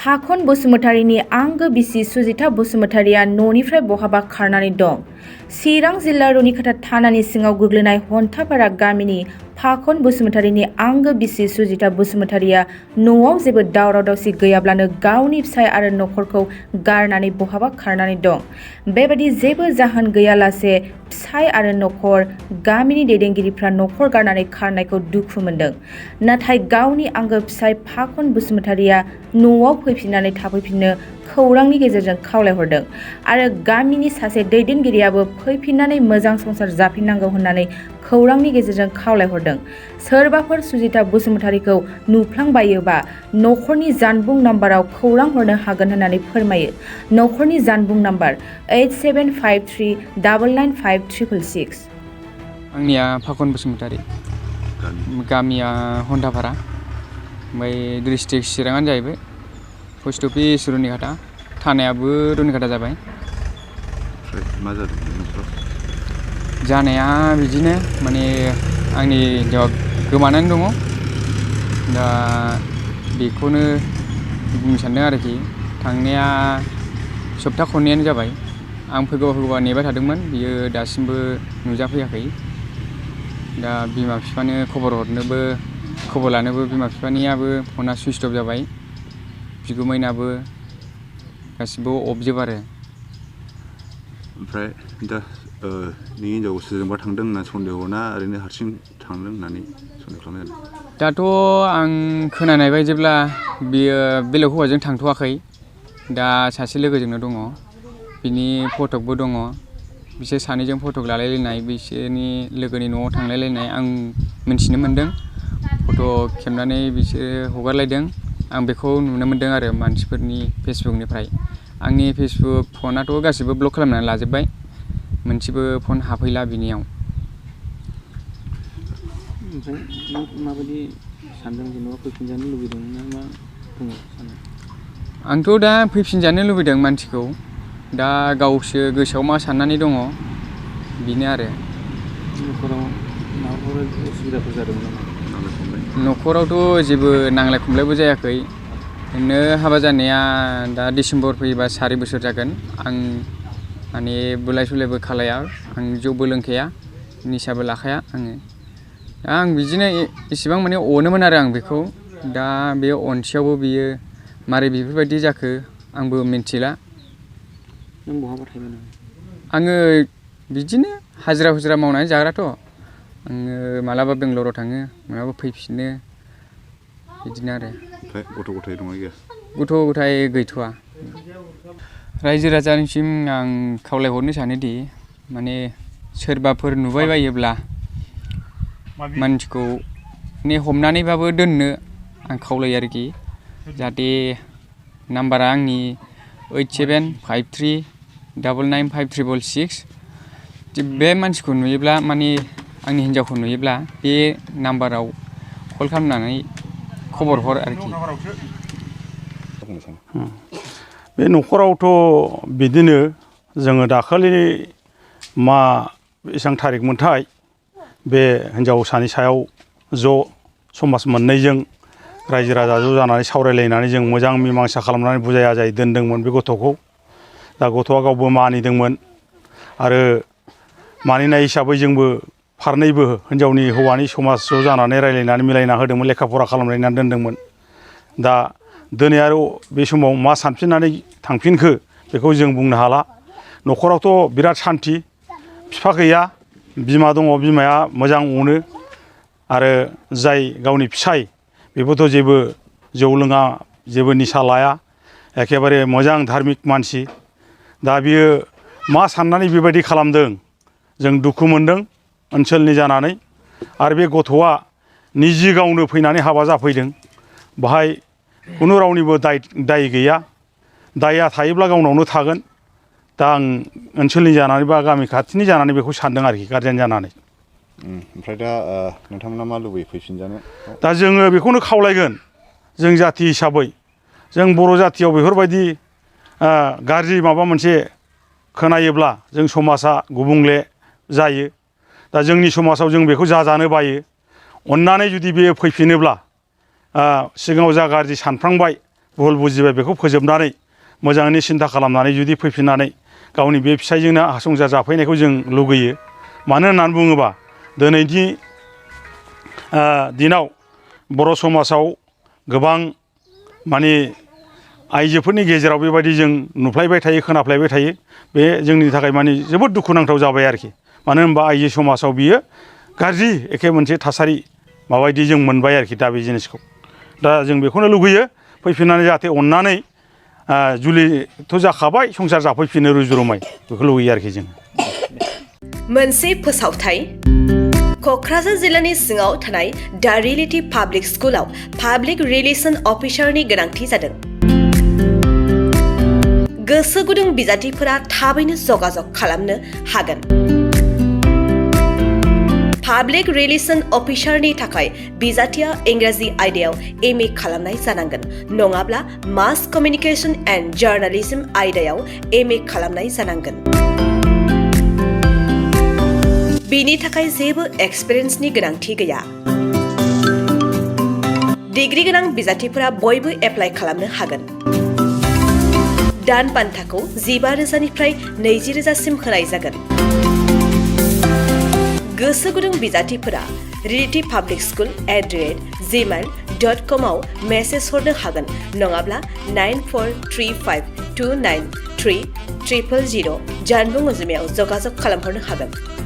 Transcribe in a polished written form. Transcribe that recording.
फाखन बसुमतारीनि आंगो बिसि सुजिता बसुमतारीया न'निफ्राय बहाबा खारनानै दं। चिरां जिल्ला रुनिखाता थानानि सिङाव गोग्लैनाय हन्थापारा गामिनि फाखन बसुमतारीनि आंगो बिसि सुजिता बसुमतारीया न'आव जेबो दावराव दावसि गैयाब्लानो गावनि फिसाय आरो नखरखौ गारनानै बहाबा खारनानै दं। बेबादि जेबो जाहोन गैयालासे फिसाय आरो नखर गामिनि दैदेनगिरिफ्रा नखर गारनानै खारनायखौ दुखु मोनदों। नाथाय गावनि आंगो फिसाय फाखन बसुमतारीया न'आव फैफिननानै थाफैफिननो खौरांनि गेजेरजों खावलायहरदों आरो गामिनि सासे दैदेनगिरियाबो फैफिननानै मोजां संसार जाफिननांगौ होननानै खौरांनि गेजेरजों खावलायहरदों। सोरबाफोर सुजिता बसुमतारीखौ नुफ्लांबायोबा नखरनि जानबुं नाम्बाराव खौरां हरनो हागोन होननानै फोरमायो। नखरनि जानबुं नाम्बार 8753995666। आंनिया फाखन बसुमतारी, गामिया हन्थापारा, ओमफ्राय डिस्ट्रिक्ट चिराङानो जाहैबाय। पस्ट अफिस रुनिखाता, थानायाबो रुनिखाता जाबाय। मा जादों न'खराव? जानाया बिदिनो माने आंनि हिन्जावा गोमानानै दङ। दा बेखौनो बुंनो सानदों आरोखि। थांनाया सप्ता खननैयानो जाबाय। आं फैगौ नेबाय थादोंमोन, बियो दासिमबो नुजाफैयाखै। दा बिमा बिफानो खबर लानोबो बिमा बिफानियाबो फना सुइच अफ जाबाय। बिगुमैनाबो गासिबो अफजोब आरो। ओमफ्राय दा नोंनि हिन्जावखौ सोरजोंबा थांदों होनना सन्देह ना ओरैनो हारसिं थांदों होननानै सन्देह खालामनाय जादों? दाथ' आं खोनानाय बायदिब्ला बियो बेलेग हौवाजों थांथ'वाखै। दा सासे लोगोजोंनो दङ। बिनि फटकबो दङ। बिसोर सानैजों फटक लालायलायनाय, बिसोरनि लोगोनि न'आव थांलायलायनाय आं मिन्थिनो मोन्दों। फट' खेबनानै बिसोरो हगारलायदों। आं बेखौ नुनो मोन्दों आरो मानसिफोरनि फेसबुकनिफ्राय। आंनि फेसबुक फनाथ' गासिबो ब्लक खालामनानै लाजोब्बाय। मोनसेबो फन हाबफैला बिनियाव। ओमफ्राय माबायदि सानदों, जेनेबा फैफिनजानो लुबैदों ना मा बुंनो सानो? आंथ' दा फैफिनजानो लुबैदों मानसिखौ। दा गावसो गोसोआव मा साननानै दङ बेनो आरो। न'खराव माबाफोर उसुबिदाफोर जादोंमोन नामा? न'खरावथ' जेबो नांलाय खमलायबो जायाखै। ओरैनो हाबा जानाया दा डिसेम्बर फैयोबा 4 बोसोर जागोन। आं माने बुलाय सुलायबो खालाया, आं जौबो लोंखाया, निसाबो लाखाया आङो। दा आं बिदिनो इसेबां माने अनोमोन आरो आं बेखौ। दा बे अनसेयावबो बियो मारै बेफोरबायदि जाखो आंबो मिन्थिला। नों बहाबा थायोमोन? आङो बिदिनो हाजिरा हुजिरा मावनानै जाग्राथ'। आङो मालाबा बेंगलराव थाङो, मालाबा फैफिनो, बिदिनो आरो। ओमफ्राय गथ' गथाय दंना गैया? गथ' गथाय गैथ'वा। रायजो राजानिसिम आं खावलायहरनो सानोदि माने सोरबाफोर नुबाय बायोब्ला मानसिखौ हमनानैबाबो दोननो आं खावलायो आरोखि। जाहाथे नाम्बारा आंनि 8753999566। बे मानसिखौ नुयोब्ला, माने आंनि हिन्जावखौ नुयोब्ला बे नाम्बाराव कल खालामनानै खबर हर आरोखि। बे न'खरावथ' बिदिनो जोङो दाखालि बेसेबां थारिख मोनथाय, बे हिन्जावसानि सायाव ज' समाज मोननैजों रायजो राजा ज' जानानै सावरायलायनानै जों मोजां मीमांसा खालामनानै बुजाय आजाय दोनदोंमोन बे गथ'खौ। दा गथ'आ गावबो मानिदोंमोन आरो मानिनाय हिसाबै जोंबो फारनैबो हिन्जावनि हौवानि समाज ज' जानानै रायलायनानै मिलायना होदोंमोन, लेखा फरा खालामलायनानै दोनदोंमोन। दा दिनै आरो बे समाव मा सानफिननानै थांफिनखो बेखौ जों बुंनो हाला। न'खरावथ' बिराद सान्थि। बिफा गैया, बिमा दङ। बिमाया मोजां अनो आरो जाय गावनि फिसाय बेबोथ' जेबो जौ लोङा, जेबो निसा लाया, एखेबारे मोजां धार्मिक मानसि। दा बियो मा साननानै बेबायदि खालामदों जों दुखु मोनदों ओनसोलनि जानानै। आरो बे गथ'आ निजि गावनो फैनानै हाबा जाफैदों। बाहाय खुनु रावनिबो दाय गैया। दायआ थायोब्ला गावनावनो थागोन। दा आं ओनसोलनि जानानै बा गामि खाथिनि जानानै बेखौ सानदों आरोखि, गारजेन जानानै। ओमफ्राय दा नोंथांमोना मा लुबैयो फैफिनजानो? दा जोङो बेखौनो खावलायगोन, जों जाथि हिसाबै। जों बर' जाथियाव बेफोरबायदि गाज्रि माबा मोनसे खोनायोब्ला जों समाजा गुबुंले जायो। दा जोंनि समाजाव जों बेखौ जाजानो बायो। अननानै जुदि बेयो फैफिनोब्ला सिगाङाव जा गाज्रि सानफ्लांबाय भुल बुजिबाय बेखौ फोजोबनानै मोजाङैनो सिन्था खालामनानै जुदि फैफिननानै गावनि बे फिसायजोंनो संसार जाफैनायखौ जों लुगैयो। मानो होननानै बुङोबा दिनैनि दिनाव बर' समाजाव गोबां माने आइजोफोरनि गेजेराव बेबायदि जों नुफ्लायबाय थायो, खोनाफ्लायबाय थायो। बे जोंनि थाखाय माने जोबोद दुखुनांथाव जाबाय आरोखि। मानो होनबा आइजो समाजाव बियो गाज्रि एखे मोनसे थासारि माबायदि जों मोनबाय आरोखि दा बे जिनिसखौ। दा जों बेखौनो लुगैयो फैफिननानै जाहाथे अननानै जुलिथ' जाखाबाय संसार जाफैफिनो रुजु-रुमाय बेखौ लुगैयो आरोखि जों। मोनसे फोसावथाय क'क्राझार जिल्लानि सिङाव थानाय दा रियेलिटी पाब्लिक स्कुलाव पाब्लिक रिलेसन अफिसारनि गोनांथि जादों। गोसो गुदुं बिजाथिफोरा थाबैनो जगाजग खालामनो हागोन। पाब्लिक रिलेसन अफिसारनि थाखाय बिजाथिया इंराजि आयदायाव MA खालामनाय जानांगोन, नङाब्ला मास कमिउनिकेशन एन्ड जार्नालिज्म आयदायाव MA खालामनाय जानांगोन। बिनि थाखाय जेबो एक्सपिरियेन्सनि गोनांथि गैया। डिग्री गोनां बिजाथिफोरा बयबो एप्लाइ खालामनो हागोन। दान बान्थाखौ 15,000निफ्राय 20,000सिम होनाय जागोन। गोसो गुदुं बिजाथिफोरा reality_public_school@gmail.com आव मेसेज हरनो हागोन, नङाब्ला 9435293000 जानबुं अनजिमायाव जगाजग खालामहरनो हागोन।